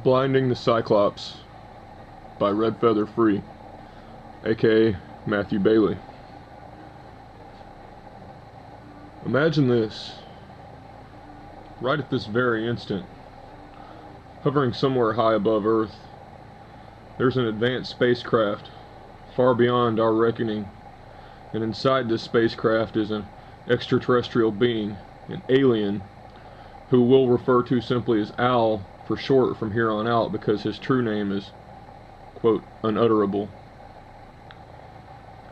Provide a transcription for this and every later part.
Blinding the Cyclops by Red Feather Free, aka Matthew Bailey. Imagine this. Right at this very instant, hovering somewhere high above Earth, there's an advanced spacecraft far beyond our reckoning, and inside this spacecraft is an extraterrestrial being, an alien, who we'll refer to simply as Al for short from here on out, because his true name is, quote, unutterable.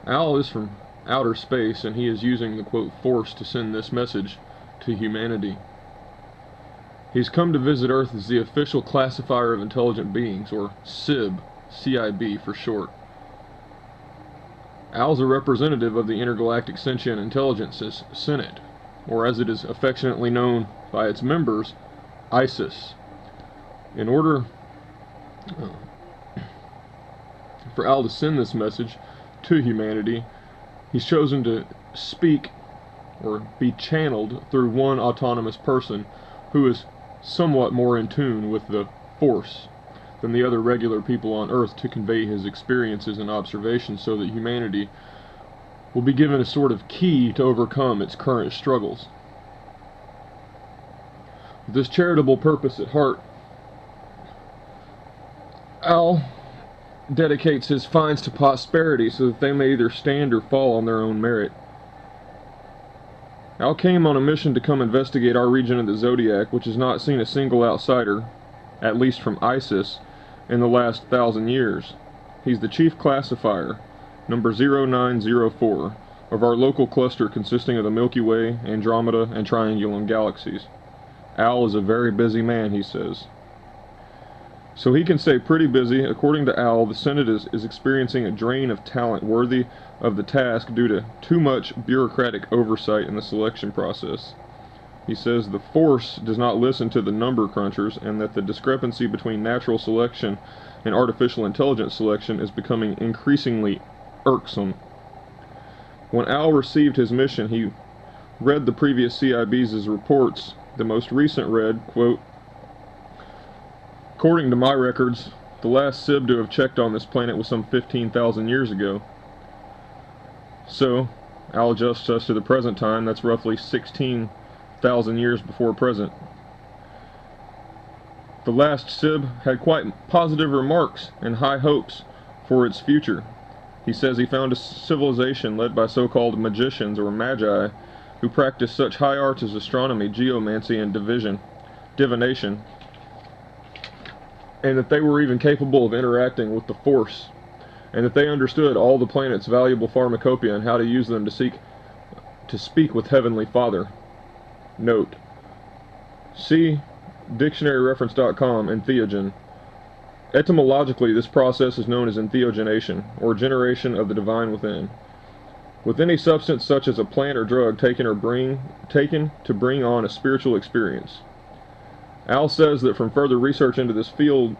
Al is from outer space, and he is using the, quote, force to send this message to humanity. He's come to visit Earth as the official Classifier of Intelligent Beings, or SIB, CIB for short. Al's a representative of the Intergalactic Sentient Intelligences Senate, or as it is affectionately known by its members, ISIS. In order for Al to send this message to humanity, he's chosen to speak or be channeled through one autonomous person who is somewhat more in tune with the Force than the other regular people on Earth to convey his experiences and observations, so that humanity will be given a sort of key to overcome its current struggles. With this charitable purpose at heart, Al dedicates his finds to posterity so that they may either stand or fall on their own merit. Al came on a mission to come investigate our region of the Zodiac, which has not seen a single outsider, at least from ISIS, in the last 1,000 years. He's the chief classifier, number 0904, of our local cluster consisting of the Milky Way, Andromeda, and Triangulum galaxies. Al is a very busy man, he says. So he can say pretty busy. According to Al, the Senate is experiencing a drain of talent worthy of the task due to too much bureaucratic oversight in the selection process. He says the Force does not listen to the number crunchers, and that the discrepancy between natural selection and artificial intelligence selection is becoming increasingly irksome. When Al received his mission, he read the previous CIB's reports. The most recent read, quote, according to my records, the last SIB to have checked on this planet was some 15,000 years ago. So, Al adjusts us to the present time. That's roughly 16,000 years before present. The last SIB had quite positive remarks and high hopes for its future. He says he found a civilization led by so-called magicians, or Magi, who practiced such high arts as astronomy, geomancy, and divination, and that they were even capable of interacting with the Force, and that they understood all the planet's valuable pharmacopoeia and how to use them to speak with Heavenly Father. Note: see dictionaryreference.com and Theogen. Etymologically, this process is known as entheogenation, or generation of the divine within. With any substance such as a plant or drug taken to bring on a spiritual experience. Al says that from further research into this field,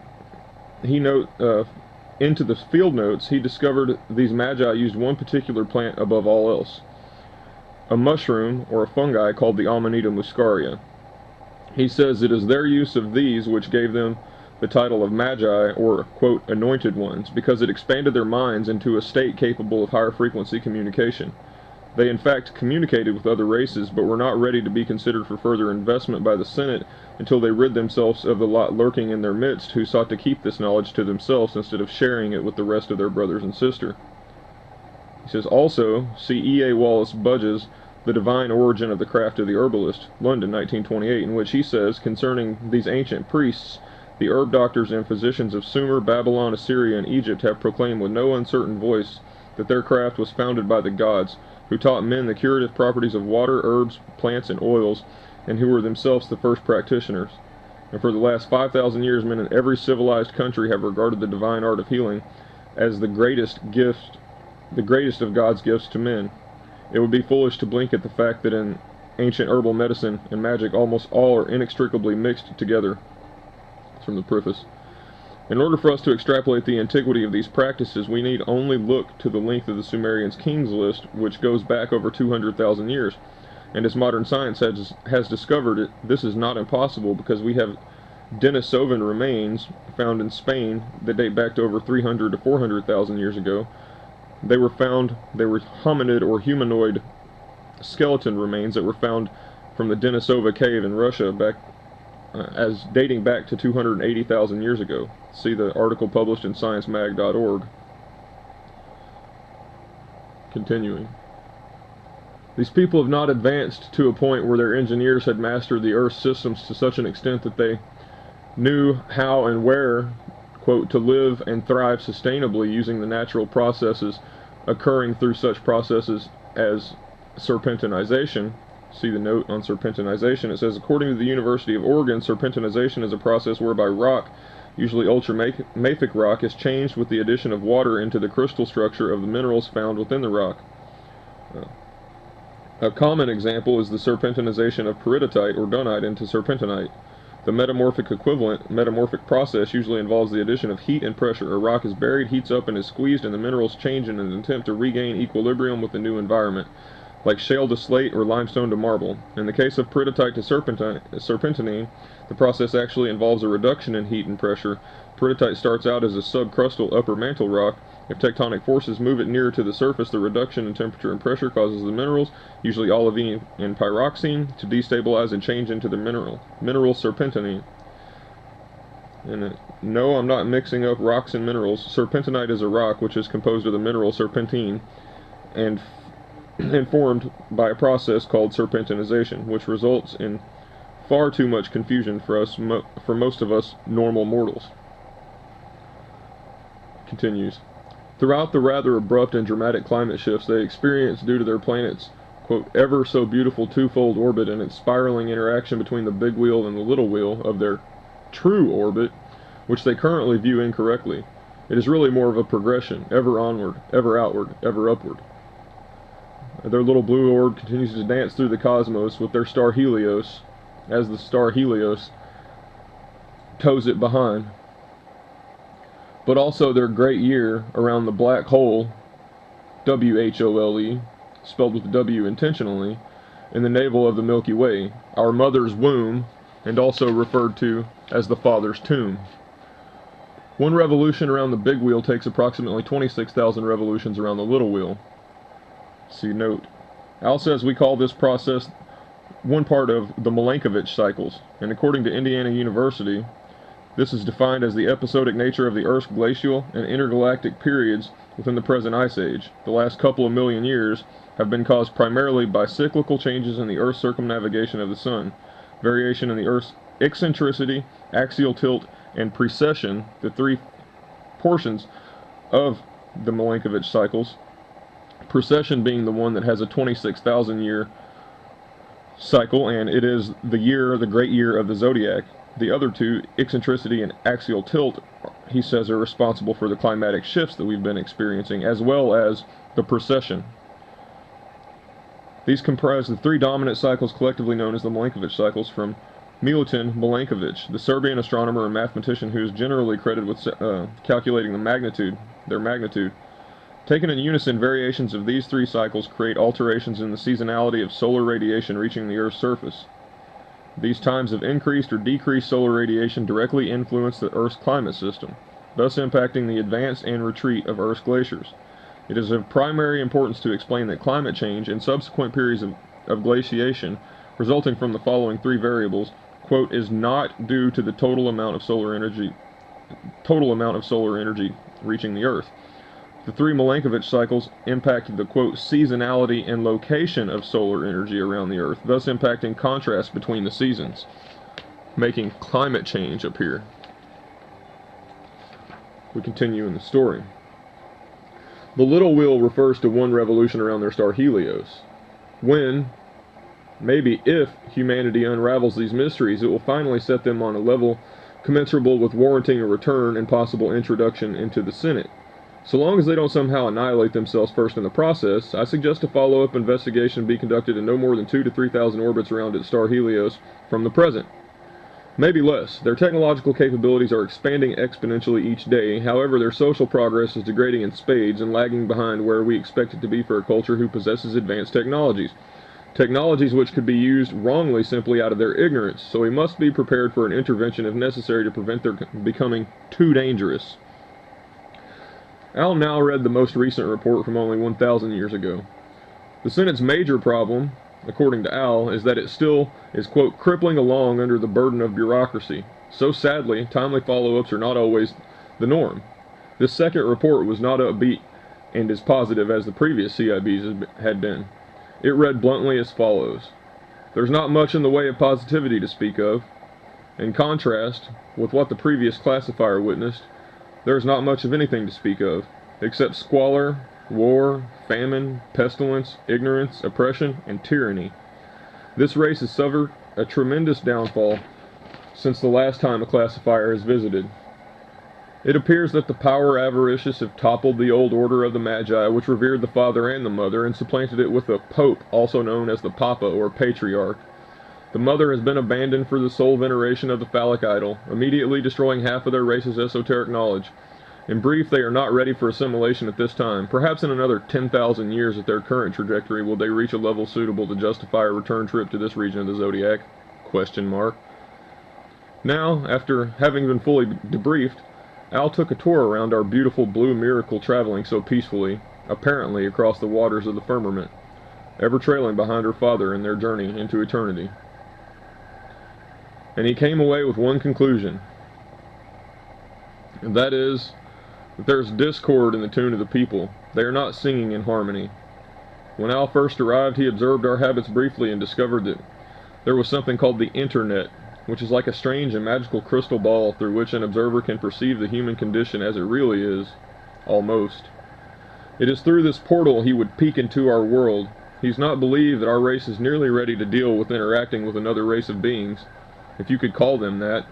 into the field notes, he discovered these Magi used one particular plant above all else, a mushroom or a fungi called the Amanita muscaria. He says it is their use of these which gave them the title of Magi, or, quote, anointed ones, because it expanded their minds into a state capable of higher frequency communication. They in fact communicated with other races, but were not ready to be considered for further investment by the Senate until they rid themselves of the lot lurking in their midst who sought to keep this knowledge to themselves instead of sharing it with the rest of their brothers and sisters. He says also, see E.A. Wallace Budge's The Divine Origin of the Craft of the Herbalist, London, 1928, in which he says, concerning these ancient priests, the herb doctors and physicians of Sumer, Babylon, Assyria, and Egypt have proclaimed with no uncertain voice that their craft was founded by the gods, who taught men the curative properties of water, herbs, plants, and oils, and who were themselves the first practitioners. And for the last 5,000 years, men in every civilized country have regarded the divine art of healing as the greatest of God's gifts to men. It would be foolish to blink at the fact that in ancient herbal medicine and magic almost all are inextricably mixed together. From the preface. In order for us to extrapolate the antiquity of these practices, we need only look to the length of the Sumerians' kings list, which goes back over 200,000 years. And as modern science has discovered it, this is not impossible, because we have Denisovan remains found in Spain that date back to over 300 to 400,000 years ago. They were hominid or humanoid skeleton remains that were found from the Denisova cave in Russia as dating back to 280,000 years ago. See the article published in sciencemag.org. Continuing. These people have not advanced to a point where their engineers had mastered the Earth's systems to such an extent that they knew how and where, quote, to live and thrive sustainably using the natural processes occurring through such processes as Serpent Anization. See the note on Serpent Anization. It says, according to the University of Oregon, Serpent Anization is a process whereby rock, usually ultramafic rock, is changed with the addition of water into the crystal structure of the minerals found within the rock. A common example is the serpentinization of peridotite or dunite into serpentinite. The metamorphic process usually involves the addition of heat and pressure. A rock is buried, heats up, and is squeezed, and the minerals change in an attempt to regain equilibrium with the new environment, like shale to slate or limestone to marble. In the case of peridotite to serpentinine, the process actually involves a reduction in heat and pressure. Peridotite starts out as a subcrustal upper mantle rock. If tectonic forces move it nearer to the surface, the reduction in temperature and pressure causes the minerals, usually olivine and pyroxene, to destabilize and change into the mineral serpentinite. And no, I'm not mixing up rocks and minerals. Serpentinite is a rock which is composed of the mineral serpentine and formed by a process called serpentinization, which results in far too much confusion for most of us normal mortals. Continues. Throughout the rather abrupt and dramatic climate shifts they experience due to their planet's, quote, ever so beautiful twofold orbit and its spiraling interaction between the big wheel and the little wheel of their true orbit, which they currently view incorrectly, it is really more of a progression, ever onward, ever outward, ever upward. Their little blue orb continues to dance through the cosmos with their star Helios, as the star Helios tows it behind. But also their great year around the black hole, WHOLE, spelled with W intentionally, in the navel of the Milky Way, our mother's womb, and also referred to as the Father's tomb. One revolution around the big wheel takes approximately 26,000 revolutions around the little wheel. See note. Al says we call this process one part of the Milankovitch Cycles, and according to Indiana University, this is defined as the episodic nature of the Earth's glacial and intergalactic periods within the present ice age. The last couple of million years have been caused primarily by cyclical changes in the Earth's circumnavigation of the Sun, variation in the Earth's eccentricity, axial tilt, and precession, the three portions of the Milankovitch cycles. Precession being the one that has a 26,000 year cycle, and it is the great year of the zodiac. The other two, eccentricity and axial tilt, he says are responsible for the climatic shifts that we've been experiencing, as well as the precession. These comprise the three dominant cycles collectively known as the Milankovitch cycles from Milutin Milankovitch, the Serbian astronomer and mathematician who is generally credited with calculating their magnitude. Taken in unison, variations of these three cycles create alterations in the seasonality of solar radiation reaching the Earth's surface. These times of increased or decreased solar radiation directly influence the Earth's climate system, thus impacting the advance and retreat of Earth's glaciers. It is of primary importance to explain that climate change and subsequent periods of glaciation resulting from the following three variables, quote, is not due to the total amount of solar energy reaching the Earth. The three Milankovitch cycles impacted the, quote, seasonality and location of solar energy around the Earth, thus impacting contrast between the seasons, making climate change appear. We continue in the story. The little wheel refers to one revolution around their star Helios. When, maybe if, humanity unravels these mysteries, it will finally set them on a level commensurable with warranting a return and possible introduction into the Senate. So long as they don't somehow annihilate themselves first in the process, I suggest a follow-up investigation be conducted in no more than 2,000 to 3,000 orbits around its star Helios from the present. Maybe less. Their technological capabilities are expanding exponentially each day, however their social progress is degrading in spades and lagging behind where we expect it to be for a culture who possesses advanced technologies. technologies which could be used wrongly simply out of their ignorance, so we must be prepared for an intervention if necessary to prevent their becoming too dangerous. Al now read the most recent report from only 1,000 years ago. The Senate's major problem, according to Al, is that it still is, quote, crippling along under the burden of bureaucracy. So sadly, timely follow-ups are not always the norm. This second report was not upbeat and as positive as the previous CIBs had been. It read bluntly as follows. There's not much in the way of positivity to speak of. In contrast with what the previous classifier witnessed, there is not much of anything to speak of, except squalor, war, famine, pestilence, ignorance, oppression, and tyranny. This race has suffered a tremendous downfall since the last time a classifier has visited. It appears that the power avaricious have toppled the old order of the Magi, which revered the father and the mother, and supplanted it with a pope, also known as the Papa or Patriarch. The mother has been abandoned for the sole veneration of the phallic idol, immediately destroying half of their race's esoteric knowledge. In brief, they are not ready for assimilation at this time. Perhaps in another 10,000 years at their current trajectory will they reach a level suitable to justify a return trip to this region of the zodiac? Question mark. Now, after having been fully debriefed, Al took a tour around our beautiful blue miracle traveling so peacefully, apparently across the waters of the firmament, ever trailing behind her father in their journey into eternity. And he came away with one conclusion, and that is that there is discord in the tune of the people. They are not singing in harmony. When Al first arrived, he observed our habits briefly and discovered that there was something called the Internet, which is like a strange and magical crystal ball through which an observer can perceive the human condition as it really is, almost. It is through this portal he would peek into our world. He's not believed that our race is nearly ready to deal with interacting with another race of beings, if you could call them that.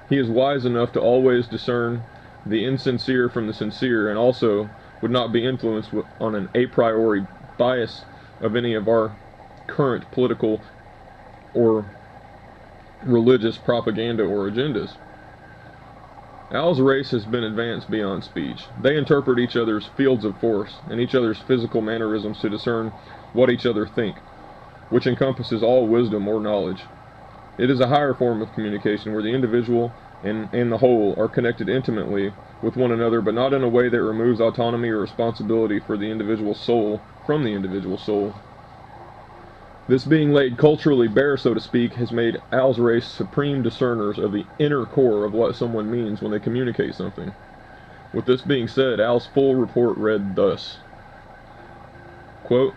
He is wise enough to always discern the insincere from the sincere, and also would not be influenced on an a priori bias of any of our current political or religious propaganda or agendas. Al's race has been advanced beyond speech. They interpret each other's fields of force and each other's physical mannerisms to discern what each other think, which encompasses all wisdom or knowledge. It is a higher form of communication where the individual and the whole are connected intimately with one another, but not in a way that removes autonomy or responsibility for the individual soul from the individual soul. This being laid culturally bare, so to speak, has made Al's race supreme discerners of the inner core of what someone means when they communicate something. With this being said, Al's full report read thus. Quote,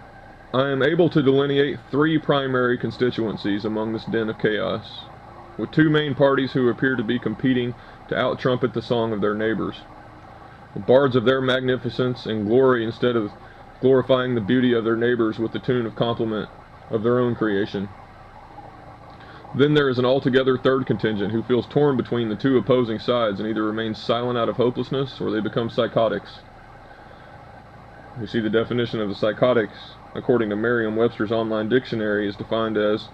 I am able to delineate 3 primary constituencies among this den of chaos, with 2 main parties who appear to be competing to out-trumpet the song of their neighbors, the bards of their magnificence and glory instead of glorifying the beauty of their neighbors with the tune of compliment of their own creation. Then there is an altogether third contingent who feels torn between the 2 opposing sides and either remains silent out of hopelessness or they become psychotics. We see the definition of the psychotics, according to Merriam-Webster's online dictionary, is defined as,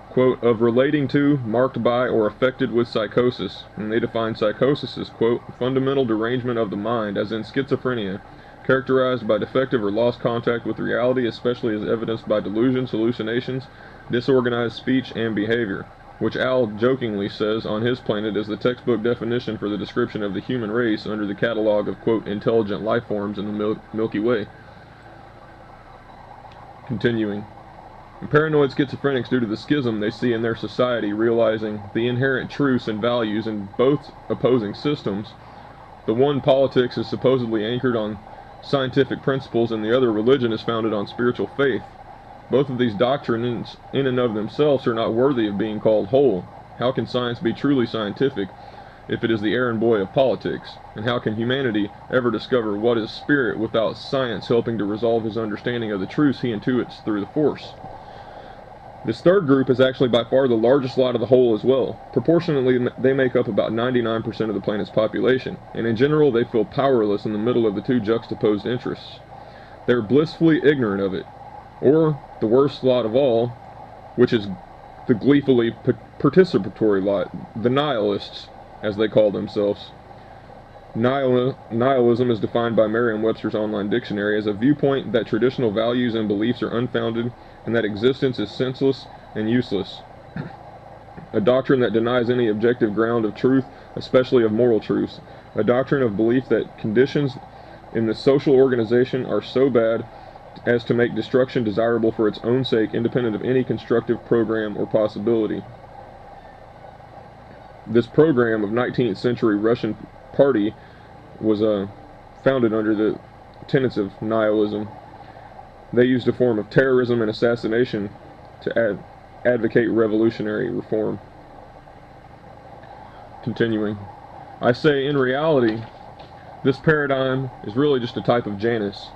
quote, of relating to, marked by, or affected with psychosis. And they define psychosis as, quote, fundamental derangement of the mind, as in schizophrenia, characterized by defective or lost contact with reality, especially as evidenced by delusions, hallucinations, disorganized speech, and behavior, which Al jokingly says on his planet is the textbook definition for the description of the human race under the catalog of, quote, intelligent life forms in the Milky Way. Continuing. Paranoid schizophrenics, due to the schism they see in their society, realizing the inherent truths and values in both opposing systems. The one, politics, is supposedly anchored on scientific principles, and the other, religion, is founded on spiritual faith. Both of these doctrines, in and of themselves, are not worthy of being called whole. How can science be truly scientific if it is the errand boy of politics? And how can humanity ever discover what is spirit without science helping to resolve his understanding of the truths he intuits through the Force? This third group is actually by far the largest lot of the whole as well. Proportionately, they make up about 99% of the planet's population, and in general they feel powerless in the middle of the 2 juxtaposed interests. They are blissfully ignorant of it. Or the worst lot of all, which is the gleefully participatory lot, the nihilists, as they call themselves. Nihilism is defined by Merriam-Webster's online dictionary as a viewpoint that traditional values and beliefs are unfounded and that existence is senseless and useless. A doctrine that denies any objective ground of truth, especially of moral truths. A doctrine of belief that conditions in the social organization are so bad as to make destruction desirable for its own sake, independent of any constructive program or possibility. This program of 19th century Russian party was founded under the tenets of nihilism. They used a form of terrorism and assassination to advocate revolutionary reform. Continuing, I say in reality, this paradigm is really just a type of Janus.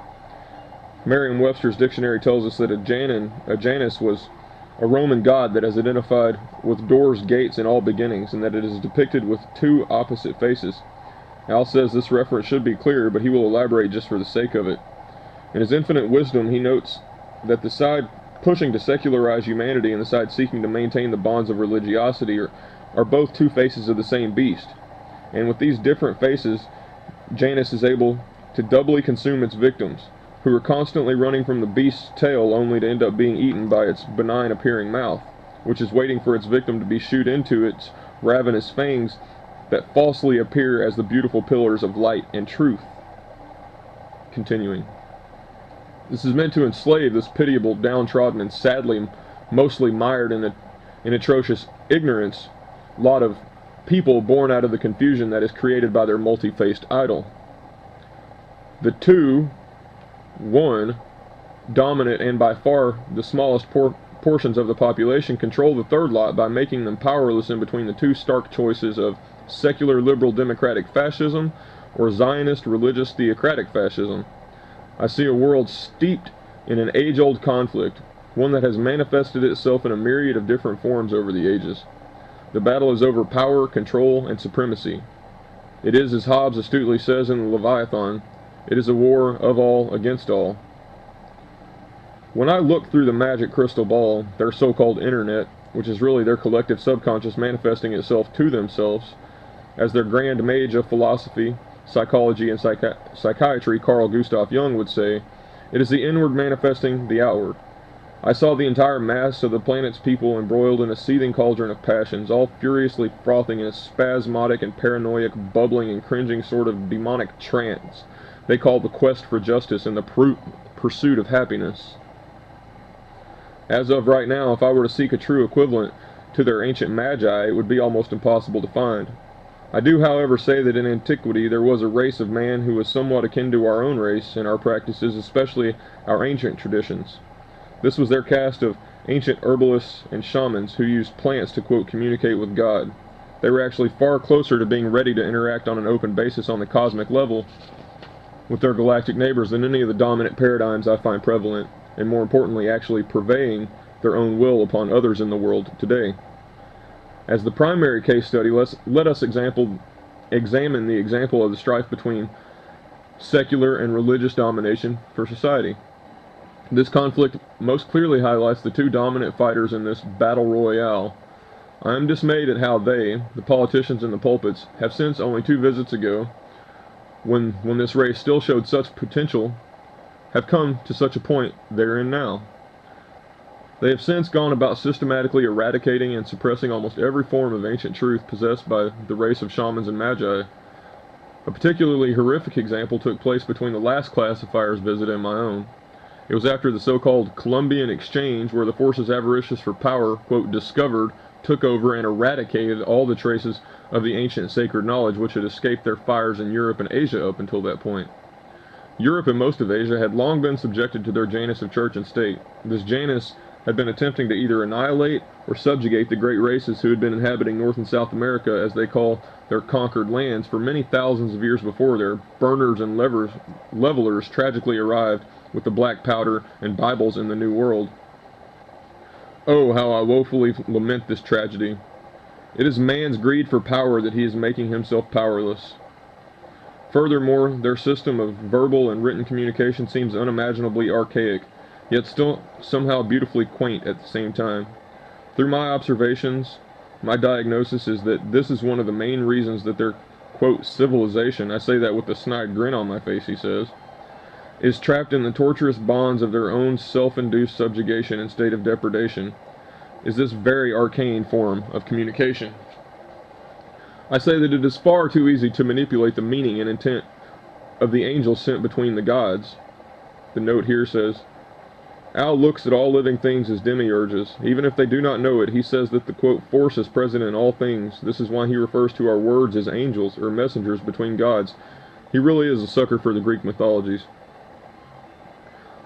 Merriam-Webster's dictionary tells us that a Janus was a Roman god that is identified with doors, gates, and all beginnings, and that it is depicted with two opposite faces. Al says this reference should be clear, but he will elaborate just for the sake of it. In his infinite wisdom, he notes that the side pushing to secularize humanity and the side seeking to maintain the bonds of religiosity are both two faces of the same beast. And with these different faces, Janus is able to doubly consume its victims, who are constantly running from the beast's tail only to end up being eaten by its benign appearing mouth, which is waiting for its victim to be shot into its ravenous fangs that falsely appear as the beautiful pillars of light and truth. Continuing. This is meant to enslave this pitiable, downtrodden, and sadly mostly mired in atrocious ignorance lot of people born out of the confusion that is created by their multi-faced idol. The two, one, dominant and by far the smallest portions of the population control the third lot by making them powerless in between the two stark choices of secular liberal democratic fascism or Zionist religious theocratic fascism. I see a world steeped in an age-old conflict, one that has manifested itself in a myriad of different forms over the ages. The battle is over power, control, and supremacy. It is, as Hobbes astutely says in the Leviathan, it is a war of all against all. When I look through the magic crystal ball, their so-called internet, which is really their collective subconscious manifesting itself to themselves, as their grand mage of philosophy, psychology, and psychiatry, Carl Gustav Jung, would say, it is the inward manifesting the outward. I saw the entire mass of the planet's people embroiled in a seething cauldron of passions, all furiously frothing in a spasmodic and paranoiac, bubbling and cringing sort of demonic trance they call the quest for justice and the pursuit of happiness. As of right now, if I were to seek a true equivalent to their ancient Magi, it would be almost impossible to find. I do, however, say that in antiquity there was a race of man who was somewhat akin to our own race in our practices, especially our ancient traditions. This was their caste of ancient herbalists and shamans who used plants to, quote, communicate with God. They were actually far closer to being ready to interact on an open basis on the cosmic level with their galactic neighbors than any of the dominant paradigms I find prevalent, and more importantly, actually purveying their own will upon others in the world today. As the primary case study, let us examine the example of the strife between secular and religious domination for society. This conflict most clearly highlights the two dominant fighters in this battle royale. I am dismayed at how they, the politicians in the pulpits, have since only 2 visits ago, when this race still showed such potential, have come to such a point they're in now. They have since gone about systematically eradicating and suppressing almost every form of ancient truth possessed by the race of shamans and magi. A particularly horrific example took place between the last classifier's visit and my own. It was after the so-called Columbian Exchange, where the forces avaricious for power, quote, discovered, took over, and eradicated all the traces of the ancient sacred knowledge which had escaped their fires in Europe and Asia up until that point. Europe and most of Asia had long been subjected to their Janus of church and state. This Janus had been attempting to either annihilate or subjugate the great races who had been inhabiting North and South America, as they call their conquered lands, for many thousands of years before their burners and levelers tragically arrived with the black powder and Bibles in the New World. Oh, how I woefully lament this tragedy. It is man's greed for power that he is making himself powerless. Furthermore, their system of verbal and written communication seems unimaginably archaic, yet still somehow beautifully quaint at the same time. Through my observations, my diagnosis is that this is one of the main reasons that their, quote, civilization, I say that with a snide grin on my face, he says, is trapped in the torturous bonds of their own self-induced subjugation and state of depredation, is this very arcane form of communication. I say that it is far too easy to manipulate the meaning and intent of the angels sent between the gods. The note here says, Al looks at all living things as demiurges. Even if they do not know it, he says that the, quote, force is present in all things. This is why he refers to our words as angels, or messengers between gods. He really is a sucker for the Greek mythologies.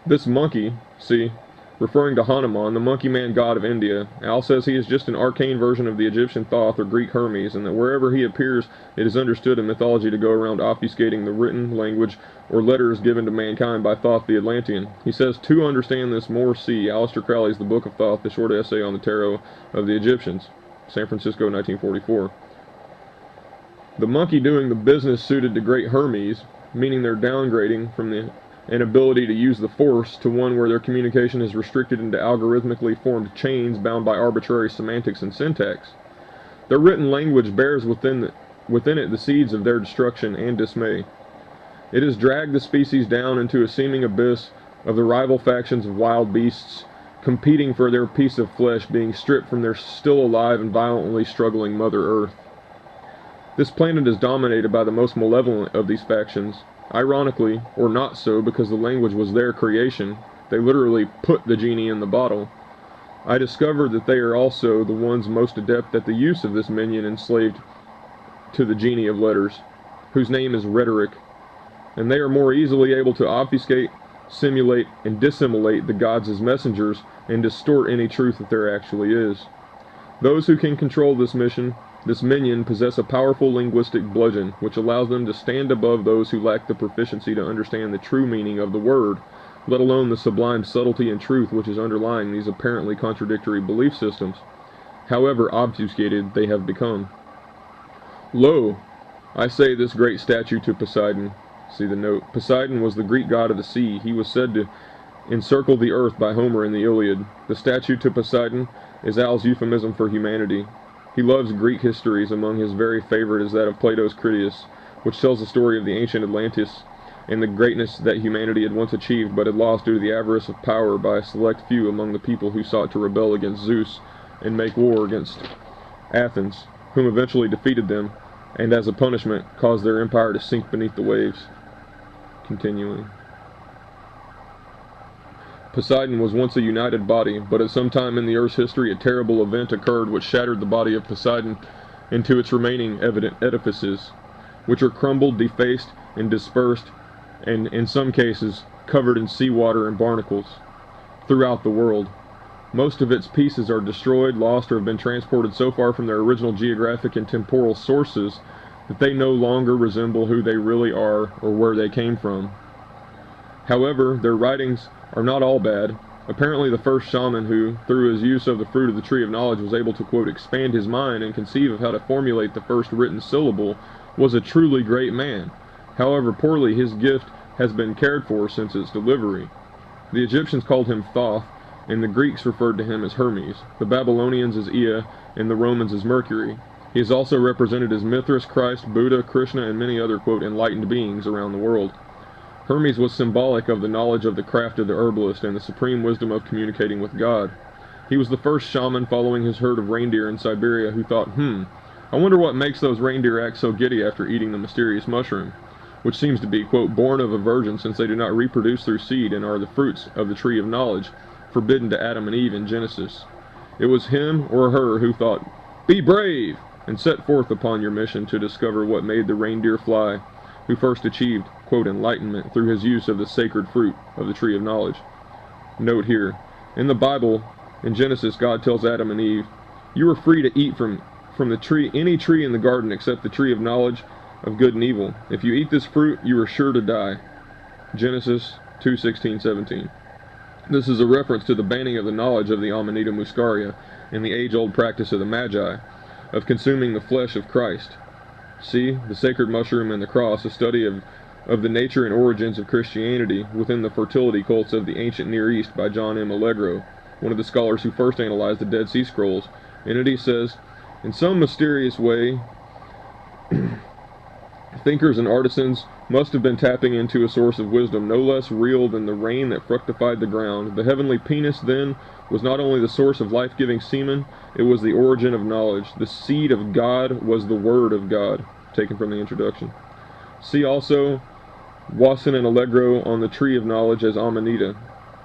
This monkey, see, referring to Hanuman, the monkey man god of India, Al says he is just an arcane version of the Egyptian Thoth or Greek Hermes, and that wherever he appears, it is understood in mythology to go around obfuscating the written language or letters given to mankind by Thoth the Atlantean. He says, to understand this more, see Aleister Crowley's The Book of Thoth, the short essay on the tarot of the Egyptians, San Francisco, 1944. The monkey doing the business suited to great Hermes, meaning they're downgrading from the inability to use the force to one where their communication is restricted into algorithmically formed chains bound by arbitrary semantics and syntax. Their written language bears within it the seeds of their destruction and dismay. It has dragged the species down into a seeming abyss of the rival factions of wild beasts, competing for their piece of flesh, being stripped from their still alive and violently struggling Mother Earth. This planet is dominated by the most malevolent of these factions. Ironically, or not so, because the language was their creation, they literally put the genie in the bottle. I discovered that they are also the ones most adept at the use of this minion enslaved to the genie of letters, whose name is rhetoric, and they are more easily able to obfuscate, simulate, and dissimulate the gods as messengers and distort any truth that there actually is. Those who can control this minion possess a powerful linguistic bludgeon, which allows them to stand above those who lack the proficiency to understand the true meaning of the word, let alone the sublime subtlety and truth which is underlying these apparently contradictory belief systems, however obfuscated they have become. Lo, I say this great statue to Poseidon. See the note. Poseidon was the Greek god of the sea. He was said to encircle the earth by Homer in the Iliad. The statue to Poseidon is Al's euphemism for humanity. He loves Greek histories. Among his very favorite is that of Plato's Critias, which tells the story of the ancient Atlantis and the greatness that humanity had once achieved but had lost due to the avarice of power by a select few among the people who sought to rebel against Zeus and make war against Athens, whom eventually defeated them, and as a punishment caused their empire to sink beneath the waves. Continuing. Poseidon was once a united body, but at some time in the Earth's history a terrible event occurred which shattered the body of Poseidon into its remaining evident edifices, which are crumbled, defaced, and dispersed, and in some cases covered in seawater and barnacles throughout the world. Most of its pieces are destroyed, lost, or have been transported so far from their original geographic and temporal sources that they no longer resemble who they really are or where they came from. However, their writings are not all bad. Apparently the first shaman who, through his use of the fruit of the tree of knowledge, was able to, quote, expand his mind and conceive of how to formulate the first written syllable, was a truly great man. However poorly his gift has been cared for since its delivery. The Egyptians called him Thoth, and the Greeks referred to him as Hermes, the Babylonians as Ea, and the Romans as Mercury. He is also represented as Mithras, Christ, Buddha, Krishna, and many other, quote, enlightened beings around the world. Hermes was symbolic of the knowledge of the craft of the herbalist and the supreme wisdom of communicating with God. He was the first shaman following his herd of reindeer in Siberia who thought, I wonder what makes those reindeer act so giddy after eating the mysterious mushroom, which seems to be, quote, born of a virgin since they do not reproduce through seed and are the fruits of the tree of knowledge, forbidden to Adam and Eve in Genesis. It was him or her who thought, be brave, and set forth upon your mission to discover what made the reindeer fly, who first achieved, quote, enlightenment through his use of the sacred fruit of the tree of knowledge. Note here, in the Bible, in Genesis, God tells Adam and Eve, you are free to eat from the tree, any tree in the garden except the tree of knowledge of good and evil. If you eat this fruit, you are sure to die. Genesis 2:16-17. This is a reference to the banning of the knowledge of the Amanita muscaria and the age-old practice of the Magi of consuming the flesh of Christ. See, the sacred mushroom and the cross, a study of the nature and origins of Christianity within the fertility cults of the ancient Near East by John M. Allegro, one of the scholars who first analyzed the Dead Sea Scrolls. In it he says, in some mysterious way, Thinkers and artisans must have been tapping into a source of wisdom no less real than the rain that fructified the ground. The heavenly penis, then, was not only the source of life-giving semen, it was the origin of knowledge. The seed of God was the Word of God, taken from the introduction. See also Wasson and Allegro on the Tree of Knowledge as Amanita,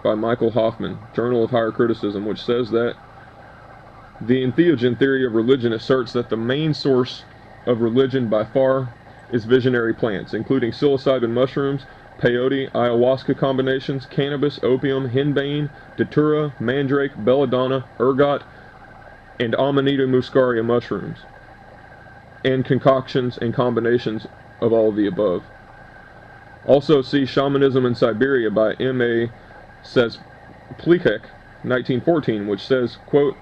by Michael Hoffman, Journal of Higher Criticism, which says that the entheogen theory of religion asserts that the main source of religion by far is visionary plants, including psilocybin mushrooms, peyote, ayahuasca combinations, cannabis, opium, henbane, datura, mandrake, belladonna, ergot, and Amanita muscaria mushrooms, and concoctions and combinations of all of the above. Also see Shamanism in Siberia by M.A. Sesplichek, 1914, which says, quote,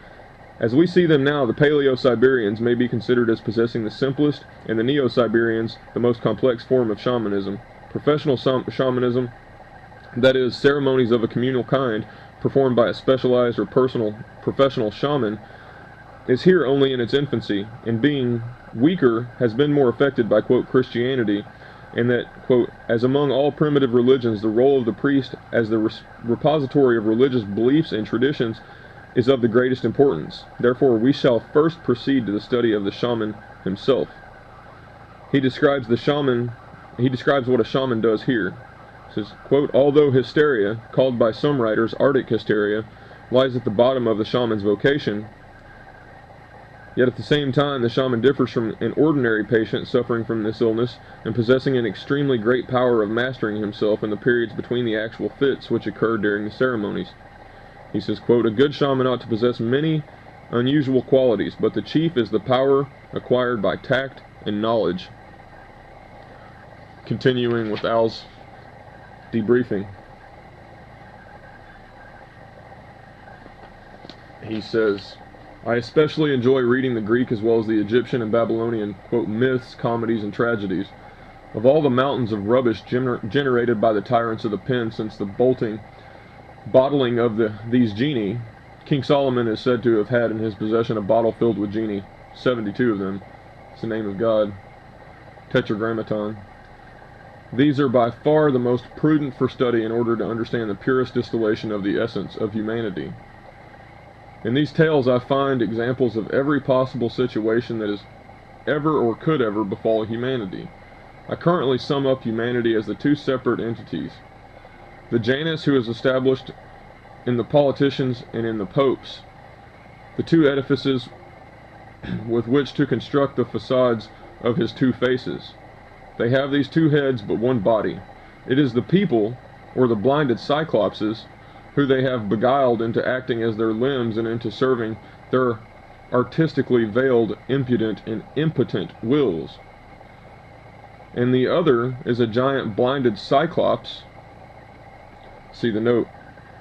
"As we see them now, the Paleo-Siberians may be considered as possessing the simplest, and the Neo-Siberians the most complex form of shamanism. Professional shamanism, that is, ceremonies of a communal kind, performed by a specialized or professional shaman, is here only in its infancy, and being weaker, has been more affected by, quote, Christianity, and that, quote, as among all primitive religions, the role of the priest as the repository of religious beliefs and traditions is of the greatest importance. Therefore, we shall first proceed to the study of the shaman himself." He describes what a shaman does here. He says, quote, "Although hysteria, called by some writers Arctic hysteria, lies at the bottom of the shaman's vocation, yet at the same time the shaman differs from an ordinary patient suffering from this illness and possessing an extremely great power of mastering himself in the periods between the actual fits which occur during the ceremonies." He says, quote, "A good shaman ought to possess many unusual qualities, but the chief is the power acquired by tact and knowledge." Continuing with Al's debriefing. He says, "I especially enjoy reading the Greek as well as the Egyptian and Babylonian, quote, myths, comedies, and tragedies. Of all the mountains of rubbish generated by the tyrants of the pen since the bottling of these genii, King Solomon is said to have had in his possession a bottle filled with genii, 72 of them. It's the name of God. Tetragrammaton. These are by far the most prudent for study in order to understand the purest distillation of the essence of humanity. In these tales I find examples of every possible situation that has ever or could ever befall humanity. I currently sum up humanity as the two separate entities. The Janus who is established in the politicians and in the popes, the two edifices with which to construct the facades of his two faces. They have these two heads but one body. It is the people, or the blinded Cyclopses, who they have beguiled into acting as their limbs and into serving their artistically veiled, impudent, and impotent wills. And the other is a giant blinded Cyclops. See the note.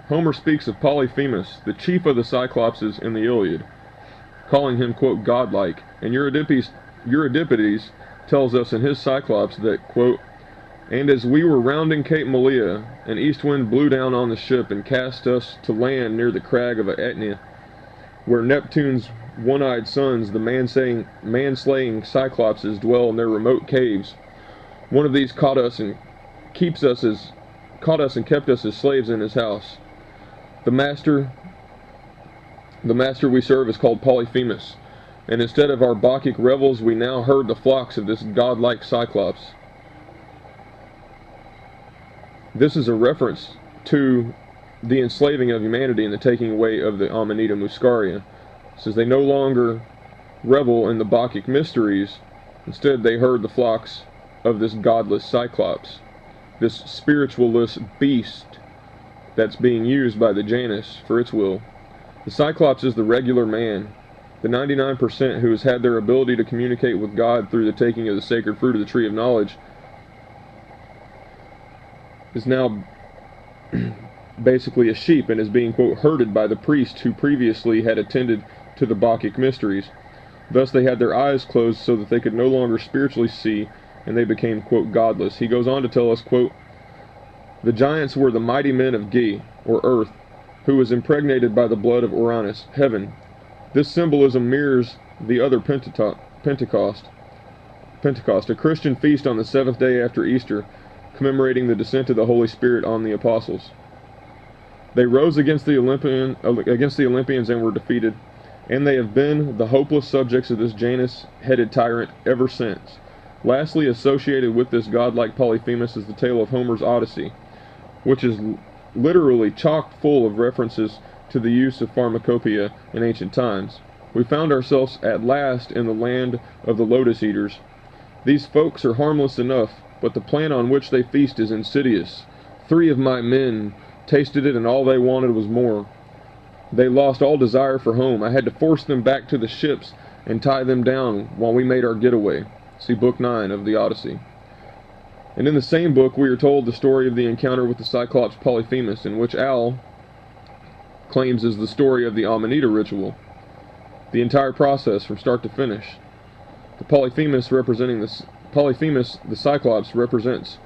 Homer speaks of Polyphemus, the chief of the Cyclopses in the Iliad, calling him, quote, godlike, and Euripides tells us in his Cyclops that, quote, "And as we were rounding Cape Malea, an east wind blew down on the ship and cast us to land near the crag of Aetna, where Neptune's one-eyed sons, the man-slaying Cyclopses, dwell in their remote caves. One of these caught us and kept us as slaves in his house. The master we serve is called Polyphemus, and instead of our Bacchic revels, we now herd the flocks of this godlike Cyclops." This is a reference to the enslaving of humanity and the taking away of the Amanita muscaria. It says they no longer revel in the Bacchic mysteries, instead they herd the flocks of this godless Cyclops, this spiritualless beast that's being used by the Janus for its will. The Cyclops is the regular man, the 99% who has had their ability to communicate with God through the taking of the sacred fruit of the tree of knowledge, is now basically a sheep and is being, quote, herded by the priest who previously had attended to the Bacchic mysteries. Thus they had their eyes closed so that they could no longer spiritually see, and they became, quote, godless. He goes on to tell us, quote, "The giants were the mighty men of Ge, or earth, who was impregnated by the blood of Uranus, heaven. This symbolism mirrors the other Pentecost. Pentecost, a Christian feast on the 7th day after Easter, commemorating the descent of the Holy Spirit on the apostles. They rose against the Olympians and were defeated, and they have been the hopeless subjects of this Janus-headed tyrant ever since. Lastly, associated with this godlike Polyphemus is the tale of Homer's Odyssey, which is literally chock full of references to the use of pharmacopoeia in ancient times. We found ourselves at last in the land of the lotus eaters. These folks are harmless enough, but the plan on which they feast is insidious. 3 of my men tasted it, and all they wanted was more. They lost all desire for home. I had to force them back to the ships and tie them down while we made our getaway. See Book 9 of the Odyssey. And in the same book we are told the story of the encounter with the Cyclops Polyphemus, in which Al claims is the story of the Amanita ritual. The entire process from start to finish. The Polyphemus, the Cyclops, represents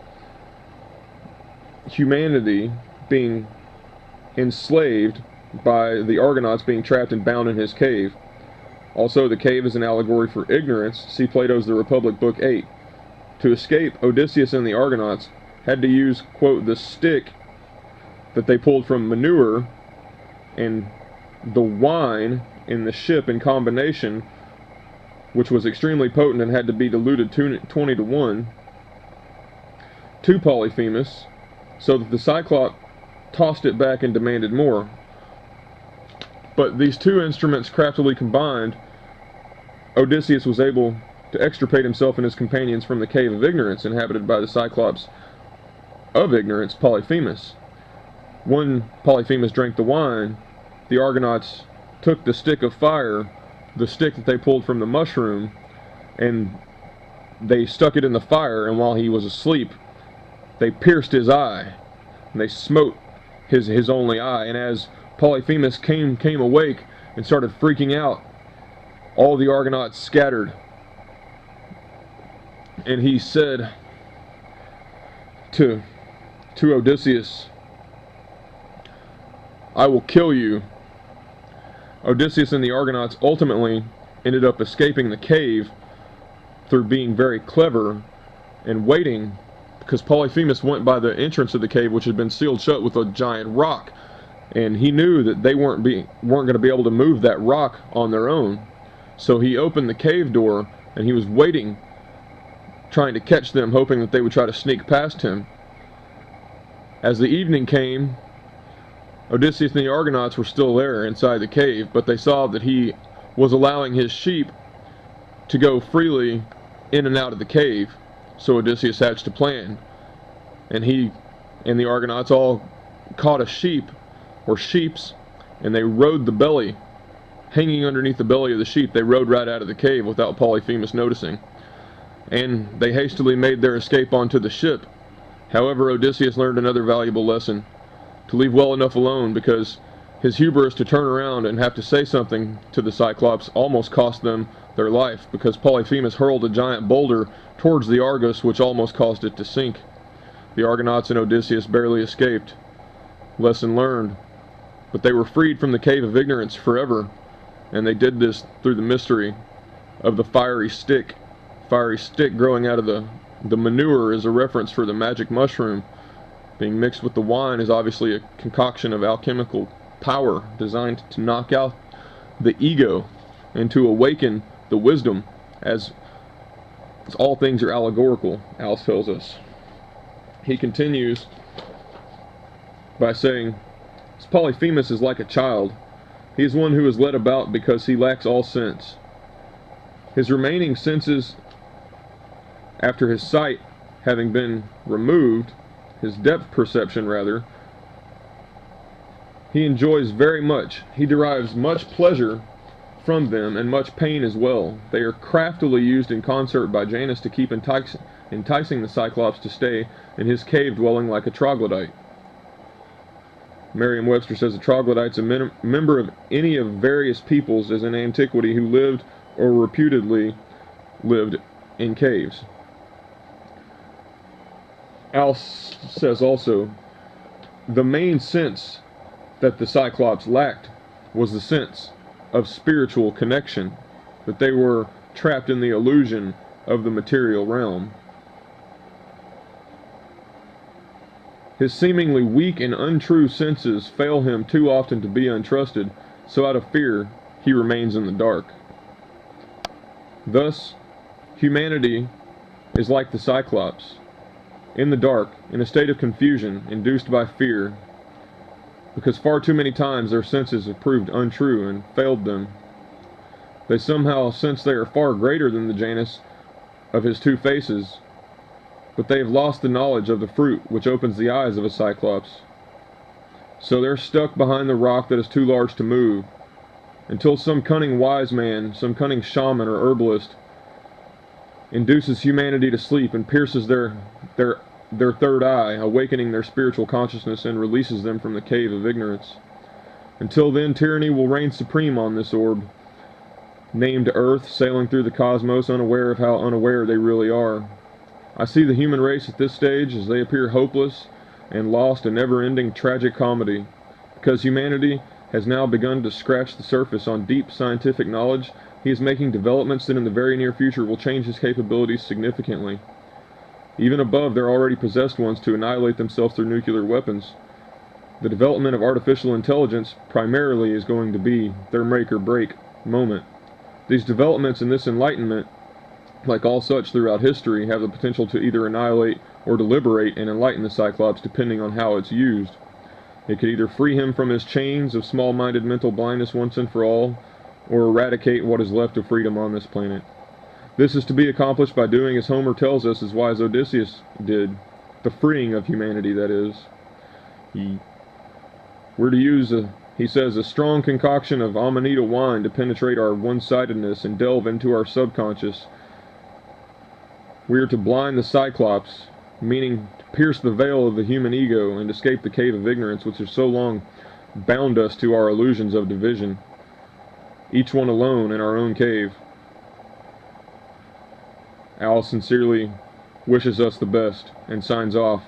humanity being enslaved by the Argonauts being trapped and bound in his cave. Also, the cave is an allegory for ignorance. See Plato's The Republic, Book 8. To escape, Odysseus and the Argonauts had to use, quote, the stick that they pulled from manure and the wine in the ship in combination, which was extremely potent and had to be diluted 20 to 1, to Polyphemus, so that the Cyclops tossed it back and demanded more. But these 2 instruments craftily combined, Odysseus was able to extricate himself and his companions from the cave of ignorance inhabited by the Cyclops of ignorance, Polyphemus. When Polyphemus drank the wine, the Argonauts took the stick of fire, the stick that they pulled from the mushroom, and they stuck it in the fire, and while he was asleep, they pierced his eye, and they smote his only eye. And as Polyphemus came awake and started freaking out, all the Argonauts scattered, and he said to Odysseus, "I will kill you." Odysseus and the Argonauts ultimately ended up escaping the cave through being very clever and waiting, because Polyphemus went by the entrance of the cave, which had been sealed shut with a giant rock, and he knew that they weren't going to be able to move that rock on their own. So he opened the cave door, and he was waiting, trying to catch them, hoping that they would try to sneak past him. As the evening came, Odysseus and the Argonauts were still there inside the cave, but they saw that he was allowing his sheep to go freely in and out of the cave. So Odysseus hatched a plan, and he and the Argonauts all caught a sheep, or sheeps, and they rode the belly. Hanging underneath the belly of the sheep, they rode right out of the cave without Polyphemus noticing. And they hastily made their escape onto the ship. However, Odysseus learned another valuable lesson: to leave well enough alone, because his hubris to turn around and have to say something to the Cyclops almost cost them their life, because Polyphemus hurled a giant boulder towards the Argus, which almost caused it to sink. The Argonauts and Odysseus barely escaped. Lesson learned. But they were freed from the cave of ignorance forever, and they did this through the mystery of the fiery stick. Fiery stick growing out of the manure is a reference for the magic mushroom. Being mixed with the wine is obviously a concoction of alchemical power designed to knock out the ego and to awaken the wisdom, as all things are allegorical, Als tells us. He continues by saying, Polyphemus is like a child. He is one who is led about because he lacks all sense. His remaining senses, after his sight having been removed, his depth perception rather, he enjoys very much. He derives much pleasure from them, and much pain as well. They are craftily used in concert by Janus to keep enticing the Cyclops to stay in his cave dwelling like a troglodyte. Merriam-Webster says a troglodyte's a member of any of various peoples as in antiquity who lived or reputedly lived in caves. Als says also, the main sense that the Cyclops lacked was the sense of spiritual connection, that they were trapped in the illusion of the material realm. His seemingly weak and untrue senses fail him too often to be untrusted, so out of fear, he remains in the dark. Thus, humanity is like the Cyclops, in the dark, in a state of confusion, induced by fear, because far too many times their senses have proved untrue and failed them. They somehow sense they are far greater than the Janus of his two faces, but they have lost the knowledge of the fruit which opens the eyes of a Cyclops. So they're stuck behind the rock that is too large to move, until some cunning wise man, some cunning shaman or herbalist, induces humanity to sleep and pierces their third eye, awakening their spiritual consciousness and releases them from the cave of ignorance. Until then, tyranny will reign supreme on this orb, named Earth, sailing through the cosmos, unaware of how unaware they really are. I see the human race at this stage as they appear hopeless and lost in never-ending tragic comedy, because humanity has now begun to scratch the surface on deep scientific knowledge. He is making developments that in the very near future will change his capabilities significantly, even above their already possessed ones, to annihilate themselves through nuclear weapons. The development of artificial intelligence primarily is going to be their make-or-break moment. These developments in this enlightenment, like all such throughout history, have the potential to either annihilate or to liberate and enlighten the Cyclops, depending on how it's used. It could either free him from his chains of small-minded mental blindness once and for all, or eradicate what is left of freedom on this planet. This is to be accomplished by doing as Homer tells us his wise Odysseus did, the freeing of humanity, that is. We're to use, he says, a strong concoction of Amanita wine to penetrate our one-sidedness and delve into our subconscious. We are to blind the Cyclops, meaning to pierce the veil of the human ego and escape the cave of ignorance which has so long bound us to our illusions of division, each one alone in our own cave. Al sincerely wishes us the best and signs off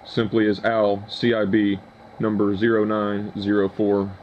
simply as Al, CIB, number 0904.